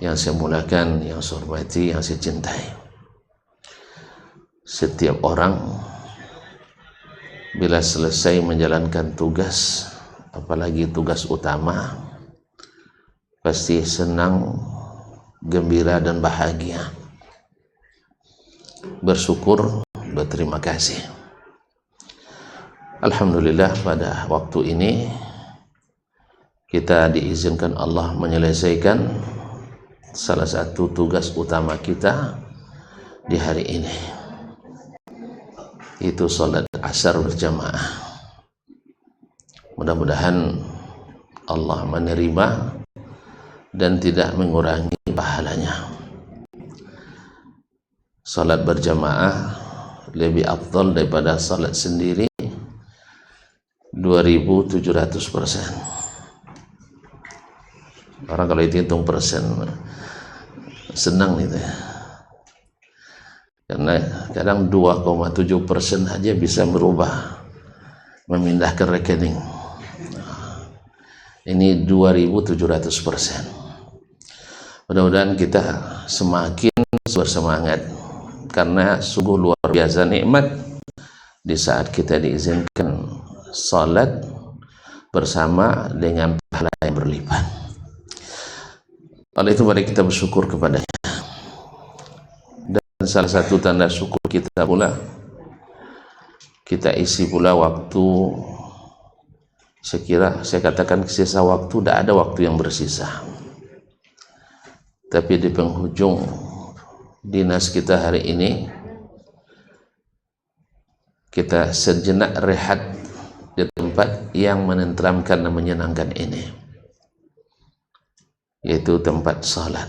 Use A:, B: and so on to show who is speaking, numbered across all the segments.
A: yang saya muliakan, yang saya hormati, yang saya cintai, setiap orang bila selesai menjalankan tugas, apalagi tugas utama, pasti senang, gembira dan bahagia, bersyukur, berterima kasih. Alhamdulillah pada waktu ini kita diizinkan Allah menyelesaikan salah satu tugas utama kita di hari ini, itu salat asar berjamaah. Mudah-mudahan Allah menerima dan tidak mengurangi pahalanya. Salat berjamaah lebih afdal daripada salat sendiri 2700%. Orang kalau hitung persen senang itu ya, karena kadang 2,7% aja bisa merubah, memindahkan rekening. Ini 2700%. Mudah-mudahan kita semakin bersemangat, karena sungguh luar biasa nikmat di saat kita diizinkan salat bersama dengan pahala yang berlipat. Oleh itu mari kita bersyukur kepadanya. Dan salah satu tanda syukur kita pula, kita isi pula waktu, saya katakan sisa waktu, tidak ada waktu yang bersisa, tapi di penghujung dinas kita hari ini, kita sejenak rehat di tempat yang menenteramkan dan menyenangkan ini, yaitu tempat salat,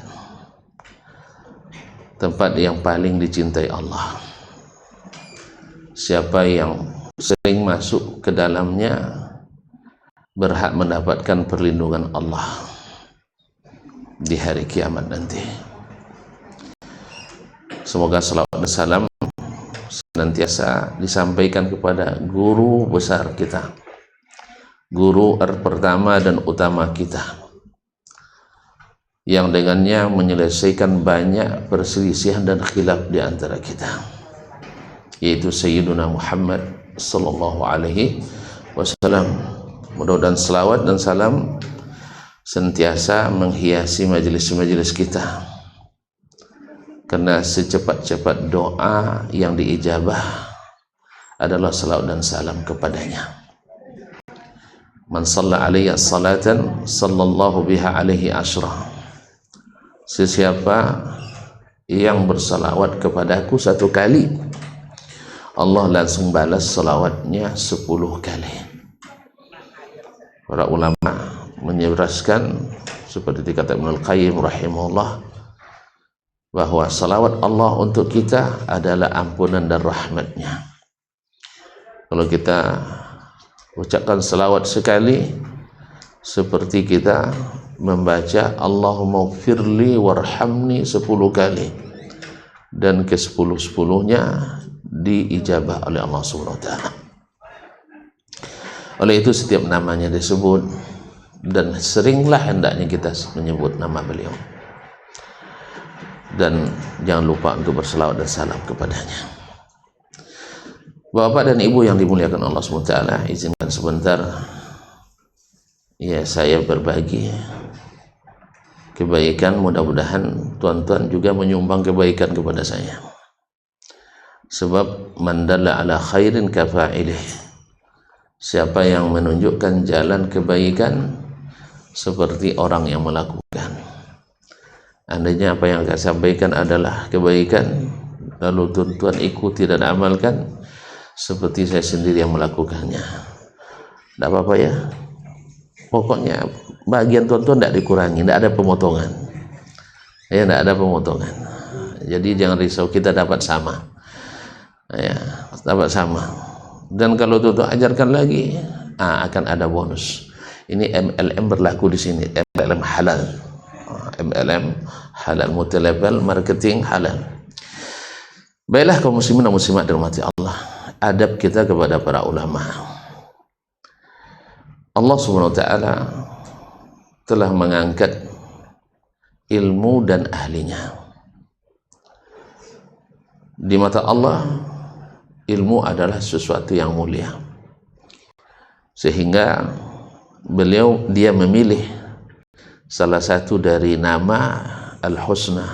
A: tempat yang paling dicintai Allah. Siapa yang sering masuk ke dalamnya berhak mendapatkan perlindungan Allah di hari kiamat nanti. Semoga salawat dan salam senantiasa disampaikan kepada guru besar kita, guru pertama dan utama kita, yang dengannya menyelesaikan banyak perselisihan dan khilaf di antara kita, yaitu Sayyiduna Muhammad sallallahu alaihi wasallam. Mudah-mudahan selawat dan salam sentiasa menghiasi majelis-majelis kita, karena secepat-cepat doa yang diijabah adalah salawat dan salam kepadanya. Man shalla alayya salatan sallallahu biha alaihi asyra. Sesiapa yang bersalawat kepadaku satu kali, Allah langsung balas salawatnya 10 kali. Para ulama menjelaskan seperti dikata Ibnul Qayyim rahimahullah, bahwa salawat Allah untuk kita adalah ampunan dan rahmatnya. Kalau kita ucapkan salawat sekali, seperti kita membaca Allahumma gfirli warhamni 10 kali, dan ke 10-10-nya diijabah oleh Allah Subhanahu wa ta'ala. Oleh itu setiap namanya disebut, dan seringlah hendaknya kita menyebut nama beliau, dan jangan lupa untuk berselawat dan salam kepadanya. Bapak dan Ibu yang dimuliakan Allah SWT, izinkan sebentar ya saya berbagi kebaikan. Mudah-mudahan tuan-tuan juga menyumbang kebaikan kepada saya, sebab man dalla ala khairin kafa'ilih. Siapa yang menunjukkan jalan kebaikan seperti orang yang melakukan. Andainya apa yang saya sampaikan adalah kebaikan, lalu tuan-tuan ikuti dan amalkan, seperti saya sendiri yang melakukannya, tidak apa-apa ya. Pokoknya bagian tuan-tuan tidak dikurangi, tidak ada pemotongan ya, tidak ada pemotongan. Jadi jangan risau, kita dapat sama ya, dapat sama. Dan kalau tuan-tuan ajarkan lagi, akan ada bonus. Ini MLM berlaku di sini, MLM halal, MLM halal, multi level marketing halal. Baiklah kaum muslimin dan muslimat dirahmati Allah, adab kita kepada para ulama. Allah Subhanahu wa ta'ala telah mengangkat ilmu dan ahlinya. Di mata Allah, ilmu adalah sesuatu yang mulia, sehingga dia memilih salah satu dari nama Al-Husna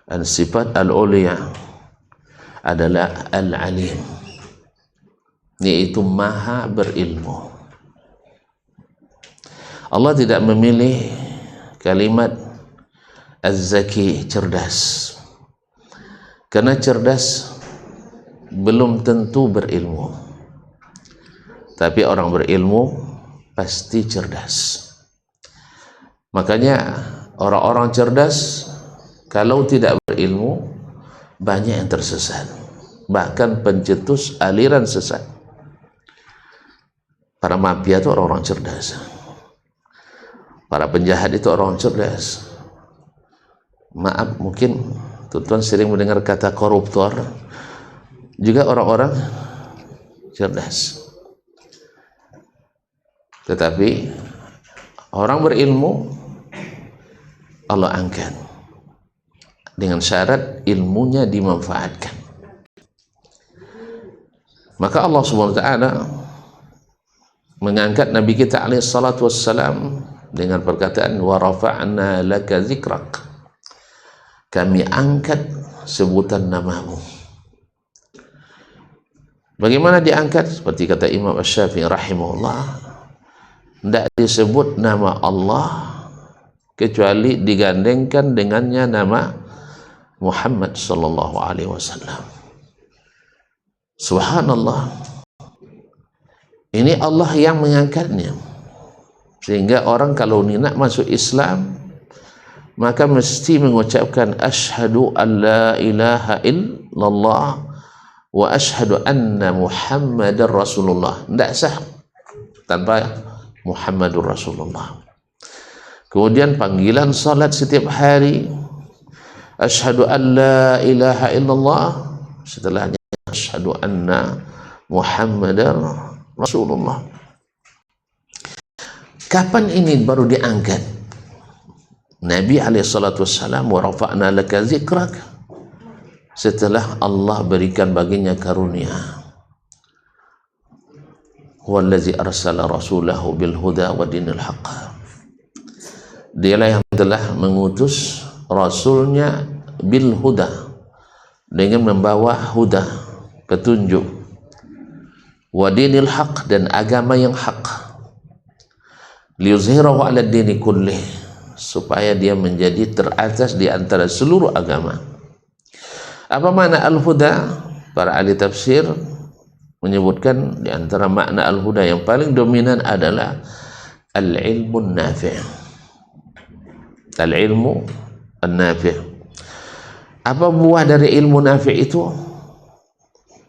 A: dan sifat Al-Uliya adalah Al-Alim, yaitu maha berilmu. Allah tidak memilih kalimat Az-Zaki, cerdas, karena cerdas belum tentu berilmu, tapi orang berilmu pasti cerdas. Makanya orang-orang cerdas kalau tidak berilmu banyak yang tersesat, bahkan pencetus aliran sesat. Para mafia itu orang-orang cerdas, para penjahat itu orang cerdas. Maaf, mungkin tuan-tuan sering mendengar kata koruptor, juga orang-orang cerdas. Tetapi orang berilmu Allah angkat dengan syarat ilmunya dimanfaatkan. Maka Allah Subhanahu wa taala mengangkat Nabi kita alaihi salatu wassalam dengan perkataan wa rafa'na laka zikrak, kami angkat sebutan namamu. Bagaimana diangkat? Seperti kata Imam Asy-Syafi'i rahimahullah, tidak disebut nama Allah kecuali digandengkan dengannya nama Muhammad sallallahu alaihi wasallam. Subhanallah, ini Allah yang mengangkatnya, sehingga orang kalau nak masuk Islam maka mesti mengucapkan asyhadu an la ilaha illallah wa asyhadu anna Muhammadar Rasulullah. Tidak sah tanpa Muhammadur Rasulullah. Kemudian panggilan salat setiap hari, asyhadu an la ilaha illallah, setelahnya asyhadu anna Muhammadar Rasulullah. Kapan ini baru diangkat? Nabi alaihissalam wa rafa'na laka zikrak, setelah Allah berikan baginya karunia. Huwallazi arsala rasulahu bil huda wa dinil haqq, dialah yang telah mengutus rasulnya bil huda, dengan membawa huda, petunjuk, wa dinil haqq, dan agama yang hak, liyuzhirahu ala dini kullih, supaya dia menjadi teratas di antara seluruh agama. Apa makna al-huda? Para ahli tafsir menyebutkan di antara makna al-huda yang paling dominan adalah al-ilmu nafi'. Al-ilmu an-nafi'. Apa buah dari ilmu nafi' itu?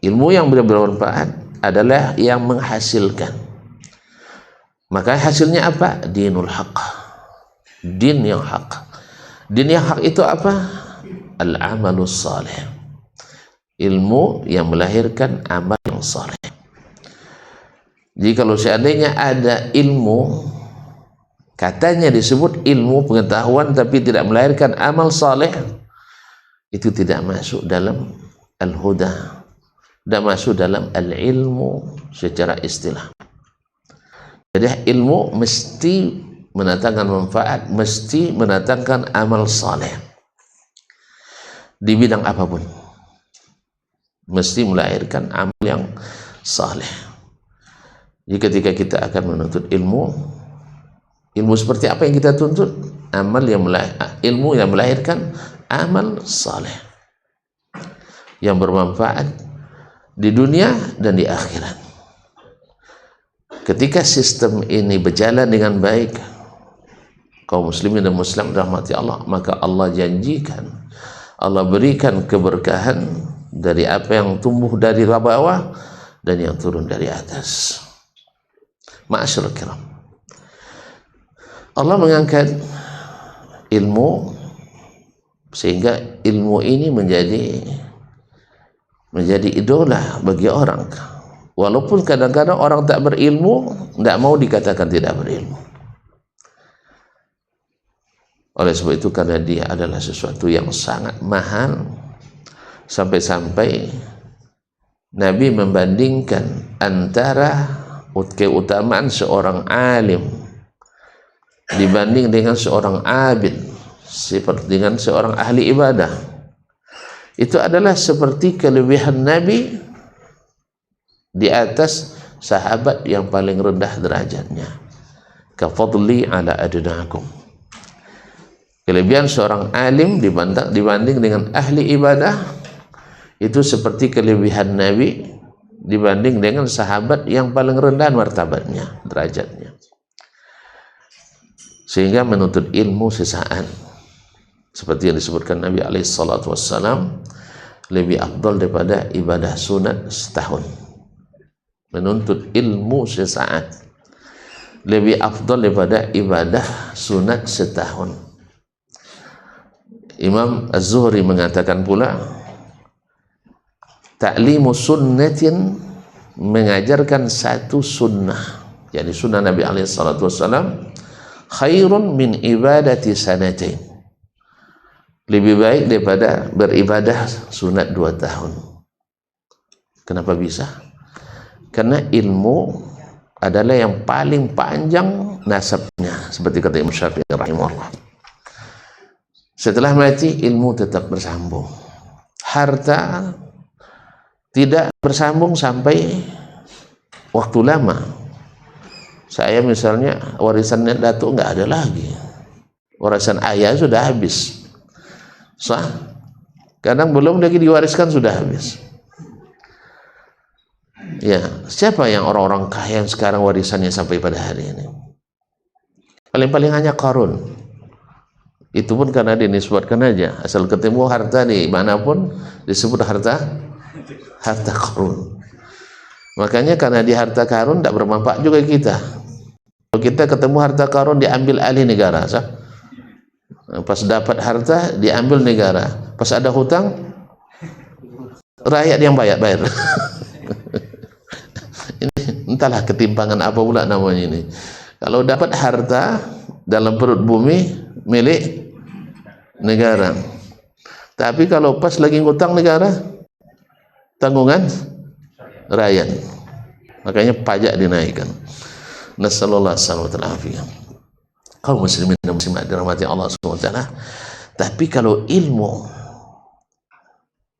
A: Ilmu yang bermanfaat adalah yang menghasilkan. Maka hasilnya apa? Dinul haqq, din yang hak. Din yang hak itu apa? Al-amalus salih, ilmu yang melahirkan amal yang saleh. Jadi kalau seandainya ada ilmu, katanya disebut ilmu pengetahuan, tapi tidak melahirkan amal saleh, itu tidak masuk dalam al-huda, tidak masuk dalam al-ilmu secara istilah. Jadi ilmu mesti mendatangkan manfaat, mesti mendatangkan amal saleh di bidang apapun, mesti melahirkan amal yang saleh. Jadi ketika kita akan menuntut ilmu, ilmu seperti apa yang kita tuntut? Ilmu yang melahirkan amal saleh yang bermanfaat di dunia dan di akhirat. Ketika sistem ini berjalan dengan baik, kaum muslimin dan muslim rahmati Allah, maka Allah janjikan, Allah berikan keberkahan dari apa yang tumbuh dari bawah dan yang turun dari atas. Ma'asyiral kiram, Allah mengangkat ilmu sehingga ilmu ini menjadi idola bagi orang. Walaupun kadang-kadang orang tak berilmu, tidak mau dikatakan tidak berilmu. Oleh sebab itu, karena dia adalah sesuatu yang sangat mahal, sampai-sampai Nabi membandingkan antara keutamaan seorang alim dibanding dengan seorang abid, seperti dengan seorang ahli ibadah. Itu adalah seperti kelebihan Nabi di atas sahabat yang paling rendah derajatnya. Kafadli ala adnakum. Kelebihan seorang alim dibanding dengan ahli ibadah itu seperti kelebihan Nabi dibanding dengan sahabat yang paling rendah martabatnya, derajatnya. Sehingga menuntut ilmu sesaat, seperti yang disebutkan Nabi SAW, lebih afdal daripada ibadah sunat setahun. Menuntut ilmu sesaat lebih afdal daripada ibadah sunat setahun. Imam Az-Zuhri mengatakan pula, ta'limu sunnatin, mengajarkan satu sunnah, yakni sunnah Nabi SAW, khairun min ibadati sanatain, lebih baik daripada beribadah sunat 2 tahun. Kenapa bisa? Karena ilmu adalah yang paling panjang nasabnya, seperti kata Imam Syafi'i rahimahullah. Setelah mati ilmu tetap bersambung, harta tidak bersambung sampai waktu lama. Saya misalnya warisannya datuk nggak ada lagi, warisan ayah sudah habis, sah. Kadang belum lagi diwariskan sudah habis. Ya, siapa yang orang-orang kaya yang sekarang warisannya sampai pada hari ini? Paling-paling hanya Qarun. Itu pun karena dinisbatkan aja, asal ketemu harta di manapun disebut harta Qarun. Makanya karena di harta Qarun tidak bermanfaat juga kita. Kalau kita ketemu harta Qarun diambil alih negara, sah? Pas dapat harta diambil negara, pas ada hutang rakyat yang bayar. Ini entahlah ketimpangan apa pula namanya ini. Kalau dapat harta dalam perut bumi milik negara, tapi kalau pas lagi ngutang negara, tanggungan rakyat. Makanya pajak dinaikkan. Nasallallahu alaihi wasallam. Kaum muslimin dan muslimat dirahmati Allah SWT. Tapi kalau ilmu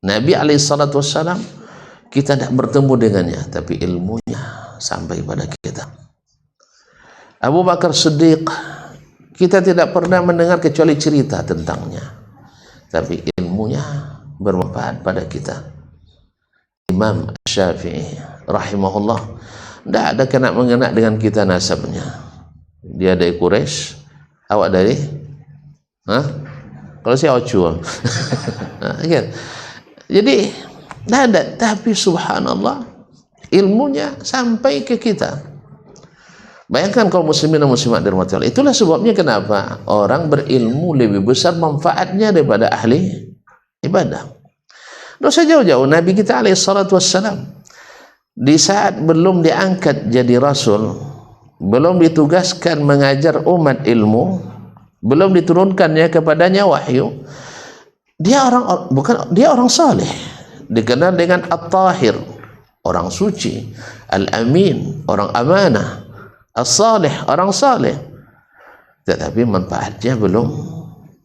A: Nabi SAW, kita tidak bertemu dengannya, tapi ilmunya sampai pada kita. Abu Bakar Siddiq, kita tidak pernah mendengar kecuali cerita tentangnya, tapi ilmunya bermanfaat pada kita. Imam Syafi'i rahimahullah, tidak ada kena mengena dengan kita nasabnya. Dia dari Quraisy, awak dari kalau saya Ocul. Jadi tidak ada, tapi subhanallah ilmunya sampai ke kita. Bayangkan kalau muslimin dan muslimat dirahmati Allah. Itulah sebabnya kenapa orang berilmu lebih besar manfaatnya daripada ahli ibadah. Tidak usah jauh-jauh, Nabi kita alaihissalam di saat belum diangkat jadi rasul, belum ditugaskan mengajar umat ilmu, belum diturunkannya kepadanya wahyu, dia orang saleh, dikenal dengan at-tahir, orang suci, al-amin, orang amanah, as-salih, orang saleh. Tetapi manfaatnya belum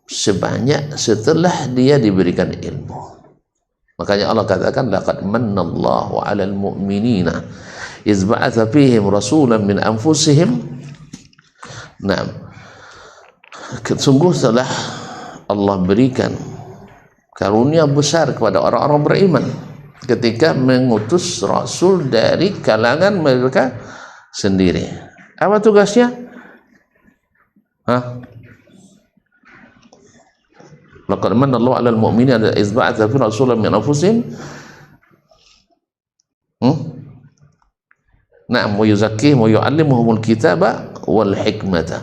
A: sebanyak setelah dia diberikan ilmu. Makanya Allah katakan, laqad mannallahu 'alal mu'minina iz ba'atsa fihim rasulan min anfusihim. Nah, sungguh telah Allah berikan karunia besar kepada orang-orang beriman ketika mengutus rasul dari kalangan mereka sendiri. Apa tugasnya? Laqad manallahu 'alal mu'minina iz ba'atsa fihim rasulan min anfusihim. Na'am, wa yuzakkihim wa yu'allimuhumul kitaba wal hikmata.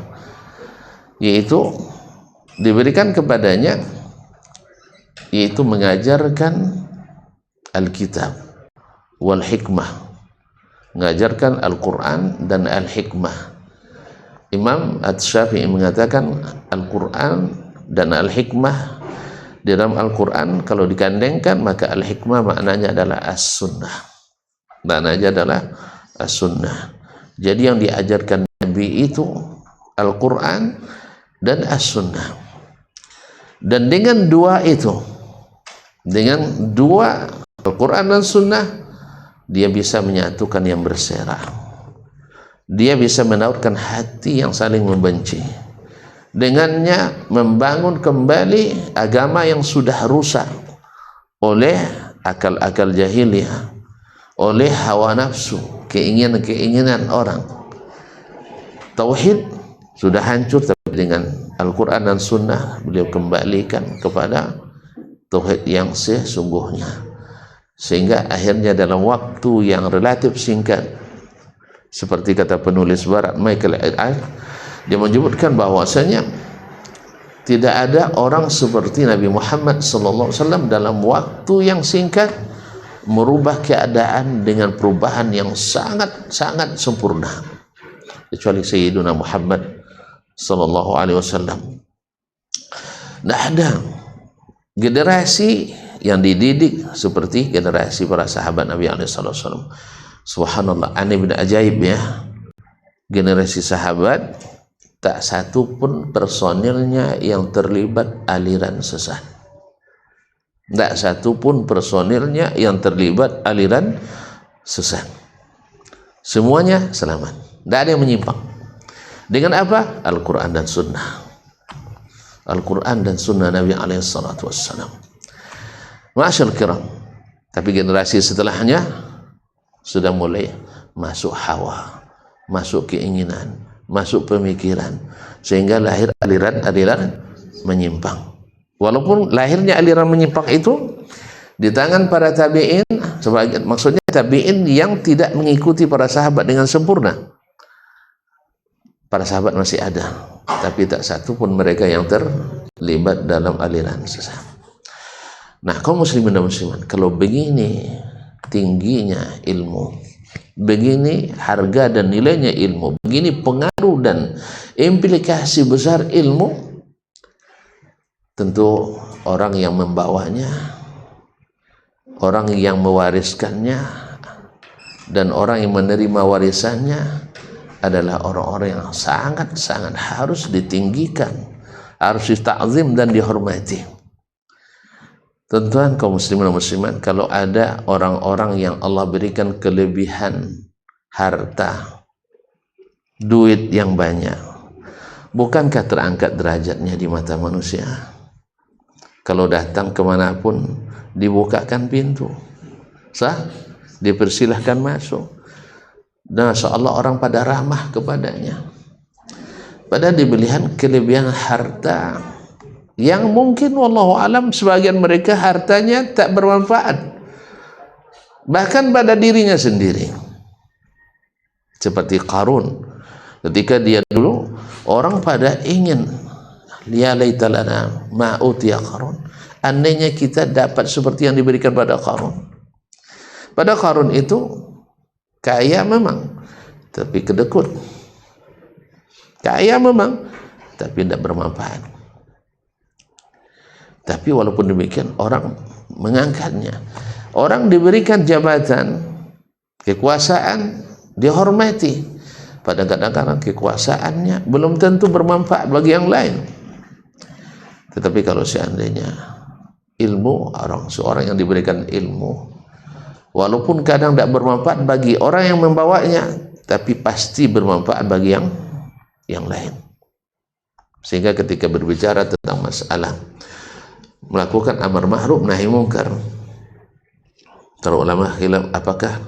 A: Yaitu diberikan kepadanya, yaitu mengajarkan Alkitab wal hikmah, mengajarkan Al-Quran dan Al-Hikmah. Imam At-Syafi'i mengatakan Al-Quran dan al-hikmah di dalam Al-Quran kalau dikandengkan, maka al-hikmah maknanya adalah as-sunnah. Maknanya adalah as-sunnah. Jadi yang diajarkan Nabi itu Al-Quran dan as-sunnah. Dan dengan dua itu, dengan dua Al-Quran dan sunnah, dia bisa menyatukan yang berserah. Dia bisa menautkan hati yang saling membenci. Dengannya membangun kembali agama yang sudah rusak oleh akal-akal jahiliyah, oleh hawa nafsu, keinginan-keinginan orang. Tauhid sudah hancur, tapi dengan Al-Quran dan Sunnah beliau kembalikan kepada tauhid yang sesungguhnya, sehingga akhirnya dalam waktu yang relatif singkat, seperti kata penulis barat Michael Ed, dia menyebutkan bahwasanya tidak ada orang seperti Nabi Muhammad SAW dalam waktu yang singkat merubah keadaan dengan perubahan yang sangat sempurna, kecuali Sayyiduna Muhammad SAW. Nah, ada generasi yang dididik seperti generasi para sahabat Nabi SAW. Subhanallah, aneh bin ajaib ya, generasi sahabat tak satu pun personilnya yang terlibat aliran sesat. Tak satu pun personilnya yang terlibat aliran sesat. Semuanya selamat, tidak ada yang menyimpang. Dengan apa? Al-Quran dan Sunnah. Al-Quran dan Sunnah Nabi SAW. Ma'asyal kiram. Tapi generasi setelahnya sudah mulai masuk hawa, masuk keinginan, masuk pemikiran, sehingga lahir aliran-aliran menyimpang. Walaupun lahirnya aliran menyimpang itu di tangan para tabi'in, sebagian, maksudnya tabi'in yang tidak mengikuti para sahabat dengan sempurna. Para sahabat masih ada, tapi tak satu pun mereka yang terlibat dalam aliran sesat. Nah, kaum muslimin dan muslimat, kalau begini tingginya ilmu, begini harga dan nilainya ilmu, begini pengaruh dan implikasi besar ilmu, tentu orang yang membawanya, orang yang mewariskannya, dan orang yang menerima warisannya adalah orang-orang yang sangat harus ditinggikan, harus ditakzim dan dihormati. Tuan-tuan kaum muslimin dan muslimat, kalau ada orang-orang yang Allah berikan kelebihan harta, duit yang banyak, bukankah terangkat derajatnya di mata manusia? Kalau datang kemanapun dibukakan pintu, sah, dipersilahkan masuk. Dan seolah orang pada ramah kepadanya. Padahal dibelihan kelebihan harta yang mungkin wallahu alam sebagian mereka hartanya tak bermanfaat bahkan pada dirinya sendiri, seperti Qarun. Ketika dia dulu orang pada ingin, ya laitalana ma utiya Qarun, andainya kita dapat seperti yang diberikan pada Qarun. Pada Qarun itu kaya memang, tapi kedekut. Kaya memang, tapi tidak bermanfaat. Tapi walaupun demikian, orang mengangkatnya. Orang diberikan jabatan, kekuasaan, dihormati. Pada kadang-kadang kekuasaannya belum tentu bermanfaat bagi yang lain. Tetapi kalau seandainya ilmu, seorang yang diberikan ilmu, walaupun kadang tidak bermanfaat bagi orang yang membawanya, tapi pasti bermanfaat bagi yang lain. Sehingga ketika berbicara tentang masalah melakukan amar ma'ruf nahi munkar, para ulama khilaf apakah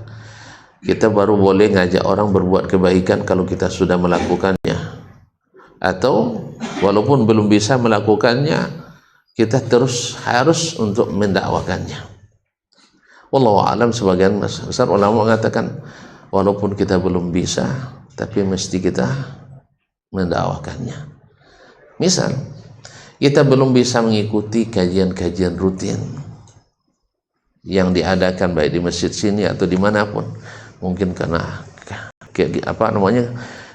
A: kita baru boleh ngajak orang berbuat kebaikan kalau kita sudah melakukannya, atau walaupun belum bisa melakukannya kita terus harus untuk mendakwakannya. Wallahu a'lam, sebagian besar ulama mengatakan walaupun kita belum bisa, tapi mesti kita mendakwakannya. Misal kita belum bisa mengikuti kajian-kajian rutin yang diadakan baik di masjid sini atau dimanapun, mungkin karena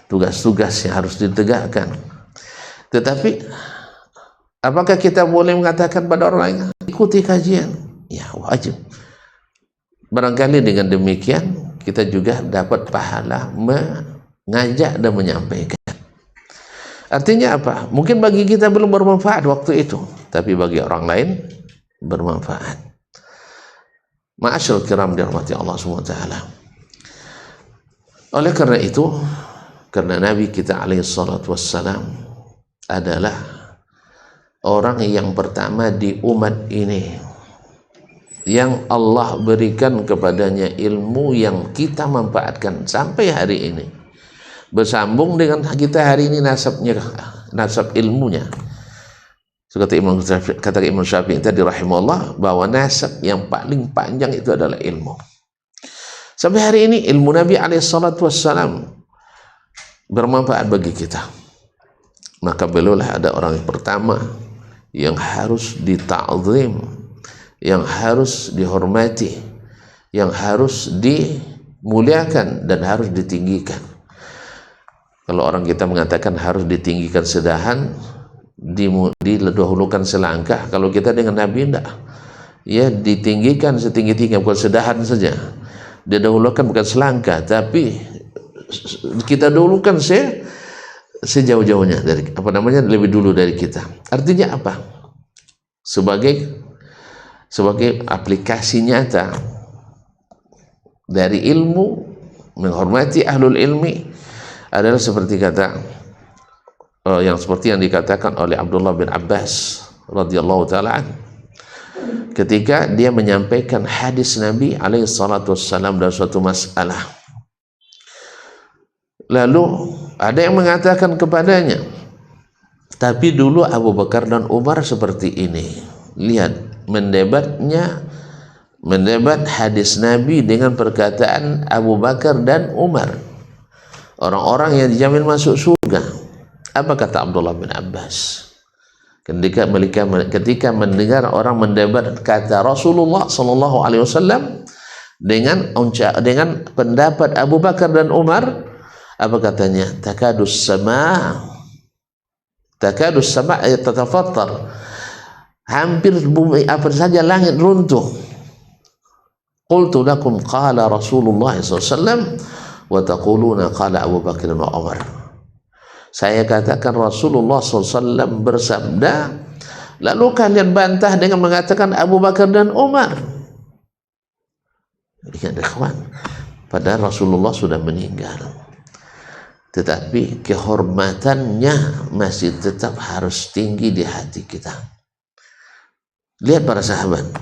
A: tugas-tugas yang harus ditegakkan. Tetapi Apakah kita boleh mengatakan pada orang lain, ikuti kajian? Ya, wajib. Barangkali dengan demikian kita juga dapat pahala mengajak dan menyampaikan. Artinya apa? Mungkin bagi kita belum bermanfaat waktu itu, tapi bagi orang lain bermanfaat. Ma'asyarul kiram dirahmati Allah SWT. Oleh karena itu, karena Nabi kita alaihi salatu wassalam adalah orang yang pertama di umat ini yang Allah berikan kepadanya ilmu yang kita manfaatkan sampai hari ini, bersambung dengan kita hari ini nasabnya, nasab ilmunya. Kata Imam Syafi'i tadi rahimahullah, bahwa nasab yang paling panjang itu adalah ilmu. Sampai hari ini ilmu Nabi SAW bermanfaat bagi kita. Maka beliaulah ada orang yang pertama yang harus dita'zim, yang harus dihormati, yang harus dimuliakan dan harus ditinggikan. Kalau orang kita mengatakan harus ditinggikan sedahan, didahulukan selangkah. Kalau kita dengan Nabi tidak, ya ditinggikan setinggi-tinggi, bukan sedahan saja. Didahulukan bukan selangkah, tapi kita dahulukan sejauh-jauhnya dari lebih dulu dari kita. Artinya apa? Sebagai aplikasi nyata dari ilmu, menghormati ahlul ilmi adalah seperti yang dikatakan oleh Abdullah bin Abbas radhiyallahu taala ketika dia menyampaikan hadis Nabi alaihi salatu wassalam dalam suatu masalah. Lalu ada yang mengatakan kepadanya, tapi dulu Abu Bakar dan Umar seperti ini. Lihat mendebat hadis Nabi dengan perkataan Abu Bakar dan Umar, orang-orang yang dijamin masuk surga. Apa kata Abdullah bin Abbas ketika mendengar orang mendebat kata Rasulullah SAW dengan pendapat Abu Bakar dan Umar? Apa katanya? Takadus sama yatatafattar, hampir bumi apa saja langit runtuh. Qultu lakum qala Rasulullah SAW wa taquluna qala Abu Bakar wa Umar. Saya katakan Rasulullah SAW bersabda, lalu kalian bantah dengan mengatakan Abu Bakar dan Umar. Lihat ikhwan, padahal Rasulullah sudah meninggal, tetapi kehormatannya masih tetap harus tinggi di hati kita. Lihat para sahabat,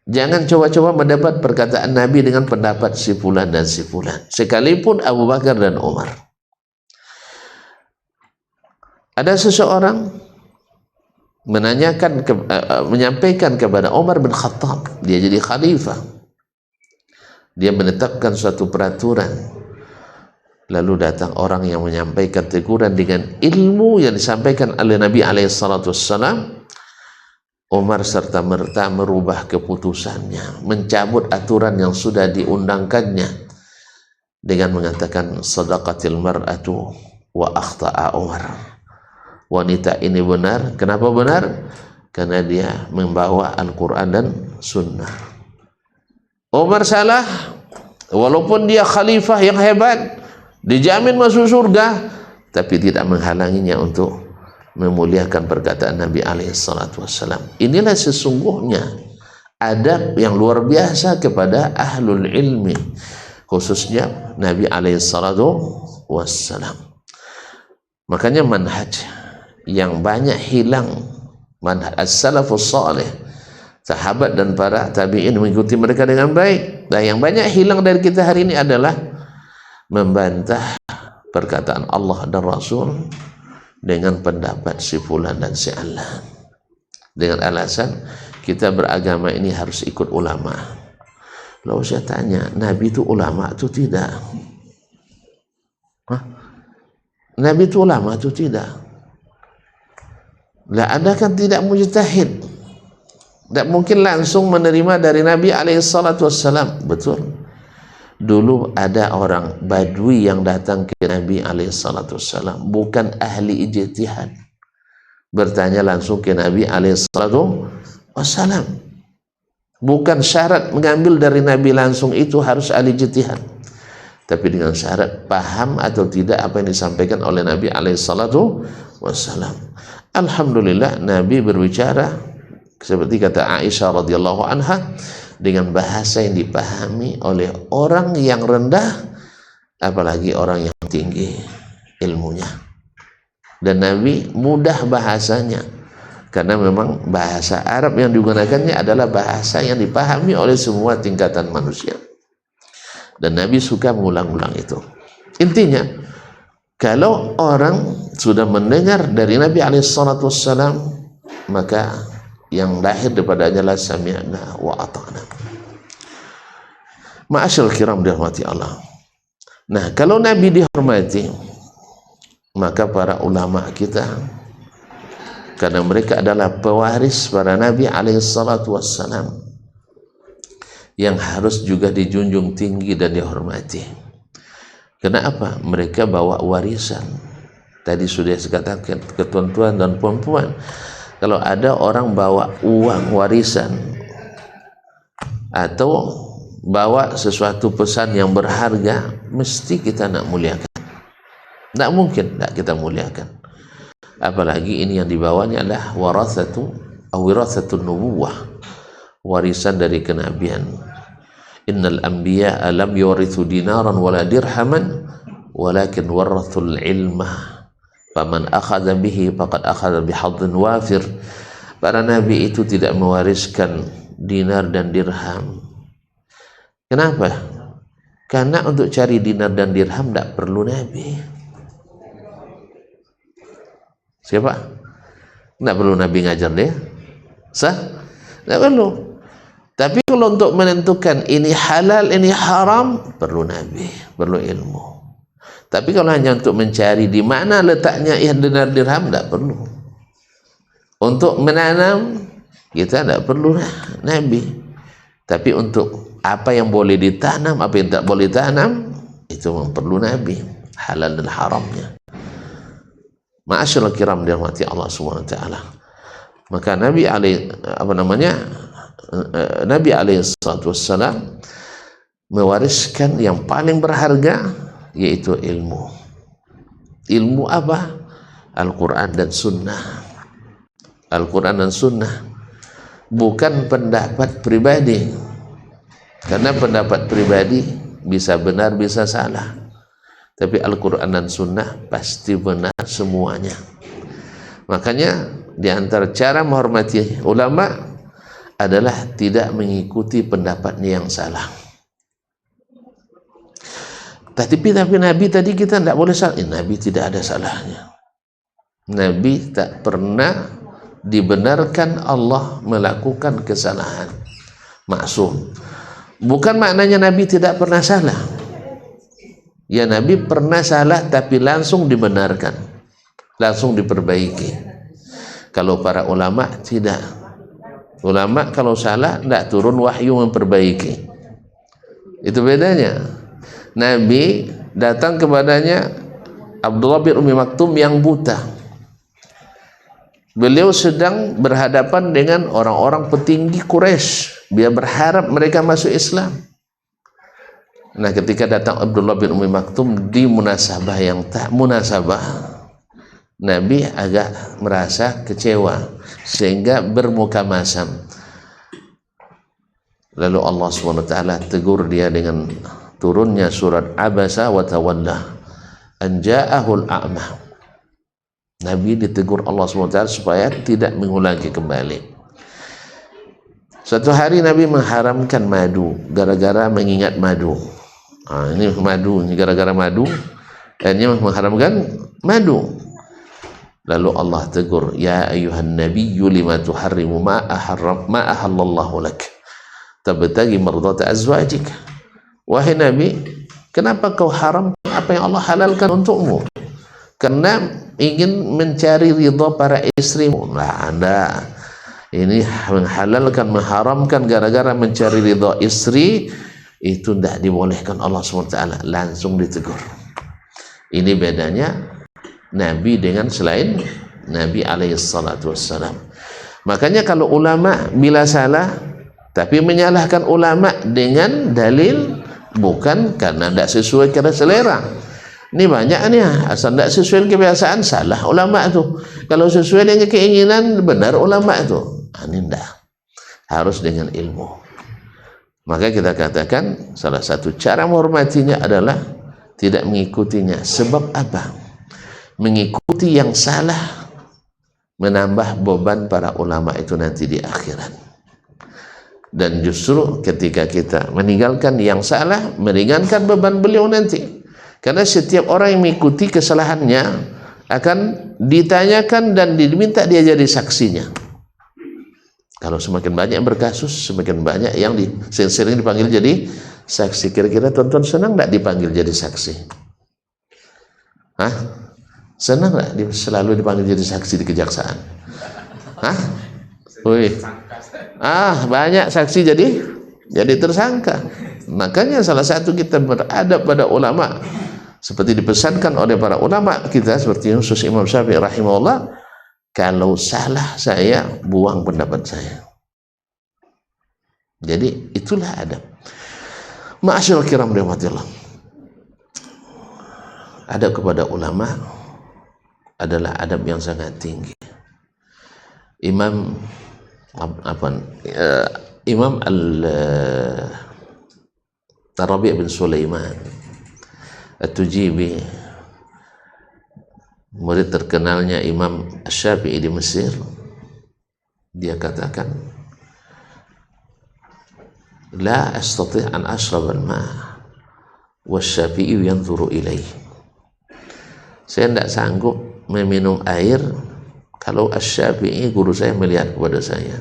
A: jangan coba-coba mendapat perkataan Nabi dengan pendapat si fulan dan si fulan, sekalipun Abu Bakar dan Umar. Ada seseorang menyampaikan kepada Umar bin Khattab, dia jadi khalifah, dia menetapkan suatu peraturan. Lalu datang orang yang menyampaikan teguran dengan ilmu yang disampaikan oleh Nabi SAW. Umar serta-merta merubah keputusannya, mencabut aturan yang sudah diundangkannya dengan mengatakan sadaqatil mar'atu wa akhta'a Umar. Wanita ini benar. Kenapa benar? Karena dia membawa Al-Quran dan Sunnah. Umar salah, walaupun dia khalifah yang hebat, dijamin masuk surga, tapi tidak menghalanginya untuk memuliakan perkataan Nabi SAW. Inilah sesungguhnya adab yang luar biasa kepada ahlul ilmi, khususnya Nabi SAW. Makanya manhaj yang banyak hilang, manhaj as-salafus salih, sahabat dan para tabi'in mengikuti mereka dengan baik. Dan yang banyak hilang dari kita hari ini adalah membantah perkataan Allah dan Rasul dengan pendapat si fulan dan si alan, dengan alasan kita beragama ini harus ikut ulama. Lalu saya tanya, Nabi itu ulama atau tidak? Nabi itu ulama atau tidak? Lah, ada kan tidak mujtahid, tidak mungkin langsung menerima dari Nabi SAW. Betul. Dulu ada orang Badui yang datang ke Nabi SAW, bukan ahli ijtihad, bertanya langsung ke Nabi alaihissalatu wassalam. Bukan syarat mengambil dari Nabi langsung itu harus ahli ijtihad, tapi dengan syarat paham atau tidak apa yang disampaikan oleh Nabi alaihissalatu wassalam. Alhamdulillah Nabi berbicara seperti kata Aisyah radhiyallahu anha dengan bahasa yang dipahami oleh orang yang rendah, apalagi orang yang tinggi ilmunya. Dan Nabi mudah bahasanya, karena memang bahasa Arab yang digunakannya adalah bahasa yang dipahami oleh semua tingkatan manusia. Dan Nabi suka mengulang-ulang itu. Intinya, kalau orang sudah mendengar dari Nabi alaihissalam, maka yang lahir daripadanya la sami'na wa ata'na. Ma'asyal kiram dirahmati Allah. Nah, kalau Nabi dihormati, maka para ulama kita, karena mereka adalah pewaris para Nabi alaihissalatu wassalam, yang harus juga dijunjung tinggi dan dihormati. Kenapa? Mereka bawa warisan. Tadi sudah saya katakan ke tuan-tuan dan puan-puan, kalau ada orang bawa uang warisan atau bawa sesuatu pesan yang berharga, mesti kita nak muliakan. Tidak mungkin tidak kita muliakan. Apalagi ini yang dibawanya adalah wirathatun nubuwah, warisan dari kenabian. Innal anbiya lam yurithu dinaran wala dirhaman walakin warathul ilmah faman akhadha bihi faqad akhadha bihadhin wafir. Para nabi itu tidak mewariskan dinar dan dirham. Kenapa? Karena untuk cari dinar dan dirham tidak perlu nabi. Siapa? Tidak perlu Nabi ngajar dia. Sah? Tidak perlu. Tapi kalau untuk menentukan ini halal, ini haram, perlu Nabi, perlu ilmu. Tapi kalau hanya untuk mencari di mana letaknya dinar dirham, tidak perlu. Untuk menanam, kita tidak perlu Nabi. Tapi untuk apa yang boleh ditanam, apa yang tak boleh ditanam, itu perlu Nabi, halal dan haramnya. Ma'asyarul kiram dirahmati Allah Subhanahu wa taala. Maka Nabi alaihissalatu wassalam mewariskan yang paling berharga, yaitu ilmu. Ilmu apa? Al-Quran dan Sunnah. Al-Quran dan Sunnah, bukan pendapat pribadi. Karena pendapat pribadi bisa benar bisa salah, tapi Al-Quran dan Sunnah pasti benar semuanya. Makanya di antara cara menghormati ulama adalah tidak mengikuti pendapatnya yang salah. Tapi Nabi tadi kita tidak boleh salah. Nabi tidak ada salahnya. Nabi tak pernah dibenarkan Allah melakukan kesalahan. Maksum. Bukan maknanya Nabi tidak pernah salah. Ya, Nabi pernah salah tapi langsung dibenarkan, langsung diperbaiki. Kalau para ulama tidak. Ulama kalau salah tidak turun wahyu memperbaiki. Itu bedanya. Nabi datang kepadanya Abdullah bin Ummi Maktum yang buta. Beliau sedang berhadapan dengan orang-orang petinggi Quraisy. Dia berharap mereka masuk Islam. Nah, ketika datang Abdullah bin Ummi Maktum di munasabah yang tak munasabah, Nabi agak merasa kecewa sehingga bermuka masam. Lalu Allah SWT tegur dia dengan turunnya surat Abasa wa Tawalla an ja'ahul a'ma. Nabi ditegur Allah SWT supaya tidak mengulangi kembali. Suatu hari Nabi mengharamkan madu gara-gara mengingat madu. Ini madu, ini gara-gara madu, dan ini mengharamkan madu. Lalu Allah tegur, ya ayuhan nabiyyu lima tuharrimu ma ahallallahu lak tabtaghi mardata azwajik. Wahai Nabi, kenapa kau haram apa yang Allah halalkan untukmu? Karena ingin mencari ridha para istrimu. Nah, Anda ini menghalalkan, mengharamkan gara-gara mencari ridha istri, itu tidak dibolehkan Allah SWT. Langsung ditegur. Ini bedanya Nabi dengan selain Nabi alaihi salatu wassalam. Makanya kalau ulama bila salah tapi menyalahkan ulama dengan dalil, bukan karena tidak sesuai kira selera. Ini banyak nih, asal tidak sesuai kebiasaan salah ulama itu. Kalau sesuai dengan keinginan benar ulama itu. Ini tidak, harus dengan ilmu. Maka kita katakan salah satu cara menghormatinya adalah tidak mengikutinya. Sebab apa? Mengikuti yang salah menambah beban para ulama itu nanti di akhirat. Dan justru ketika kita meninggalkan yang salah, meringankan beban beliau nanti. Karena setiap orang yang mengikuti kesalahannya akan ditanyakan dan diminta dia jadi saksinya. Kalau semakin banyak berkasus, semakin banyak yang sering dipanggil jadi saksi. Kira-kira tuan-tuan senang tidak dipanggil jadi saksi? Hah? Senang tidak selalu dipanggil jadi saksi di kejaksaan? Hah? Wih. Banyak saksi jadi tersangka. Makanya salah satu kita beradab pada ulama seperti dipesankan oleh para ulama kita, seperti khusus Imam Syafi'i rahimahullah, kalau salah saya buang pendapat saya. Jadi itulah adab. Ma'asyiral kiram rahimakumullah. Adab kepada ulama adalah adab yang sangat tinggi. Imam Rabi' bin Sulaiman At-Tujibi, murid terkenalnya Imam Syafi'i di Mesir, dia katakan, la astati' an ashrab al-ma' wasyafi'i yanzuru ilaih. Saya tidak sanggup meminum air kalau Asy-Syafi'i guru saya melihat kepada saya.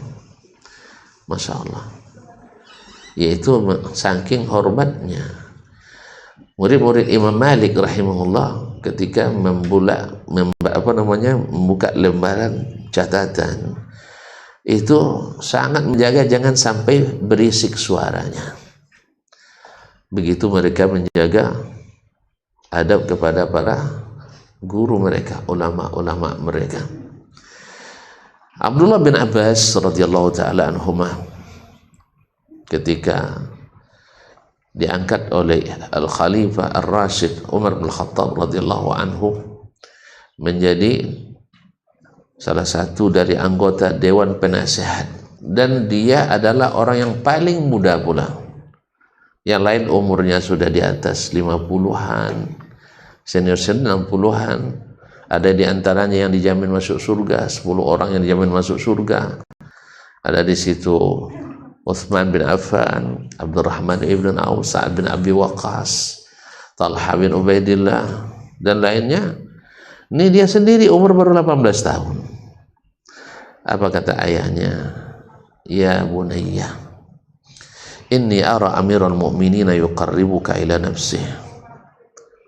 A: Masya Allah. Yaitu saking hormatnya. Murid-murid Imam Malik rahimahullah ketika membuka lembaran catatan itu sangat menjaga jangan sampai berisik suaranya. Begitu mereka menjaga adab kepada para guru mereka, ulama-ulama mereka. Abdullah bin Abbas radhiyallahu taala anhuma ketika diangkat oleh Al-Khalifah Ar-Rasyid Umar bin Khattab radhiyallahu anhu menjadi salah satu dari anggota Dewan Penasehat, dan dia adalah orang yang paling muda pula. Yang lain umurnya sudah di atas 50-an, senior 60-an. Ada di antaranya yang dijamin masuk surga, 10 orang yang dijamin masuk surga. Ada di situ Utsman bin Affan, Abdurrahman ibn Auf, Sa'ad bin Abi Waqqas, Talha bin Ubaidillah, dan lainnya. Ini dia sendiri umur baru 18 tahun. Apa kata ayahnya? Ya bunayya, inni ara amiral mu'minina yuqarribuka ila nafsih.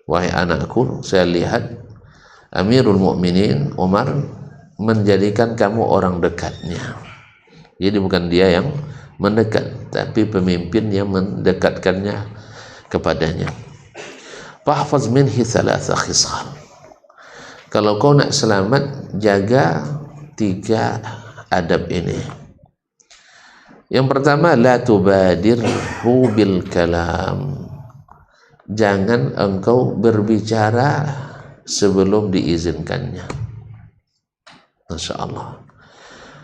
A: Wahai anakku, saya lihat Amirul Mukminin Umar menjadikan kamu orang dekatnya. Jadi bukan dia yang mendekat, tapi pemimpin yang mendekatkannya kepadanya. Fahfaz minhi thalatha khisal. Kalau kau nak selamat, jaga 3 adab ini. Yang pertama, la tubadirhu bil kalam. Jangan engkau berbicara sebelum diizinkannya. Masya Allah.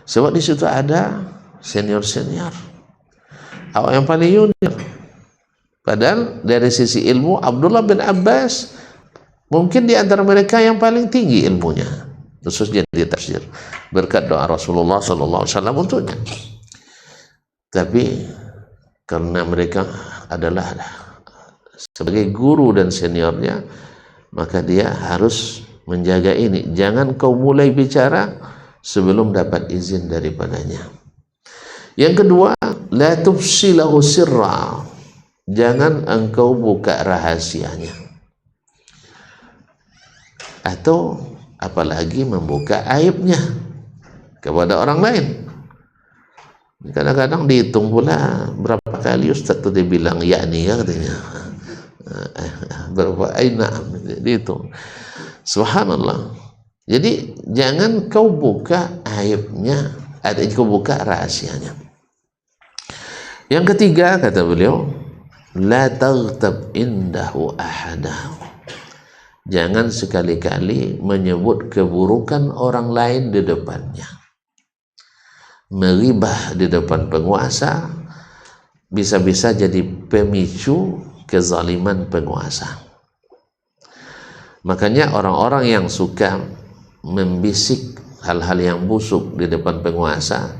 A: Sebab di situ ada senior-senior, awak yang paling junior. Padahal dari sisi ilmu Abdullah bin Abbas mungkin di antara mereka yang paling tinggi ilmunya, khususnya di tafsir, berkat doa Rasulullah SAW untuknya. Tapi karena mereka adalah sebagai guru dan seniornya, maka dia harus menjaga ini. Jangan kau mulai bicara sebelum dapat izin daripadanya. Yang kedua, la tufsi lahu sirra. Jangan engkau buka rahasianya. Atau apalagi membuka aibnya kepada orang lain. Kadang-kadang dihitung pula berapa kali Ustaz itu dia bilang yakni, ya katanya. Berapa aina dihitung. Subhanallah. Jadi jangan kau buka aibnya, atau kau buka rahasianya. Yang ketiga kata beliau, la taghtab indahu ahadahu. Jangan sekali-kali menyebut keburukan orang lain di depannya. Meribah di depan penguasa bisa-bisa jadi pemicu kezaliman penguasa. Makanya orang-orang yang suka membisik hal-hal yang busuk di depan penguasa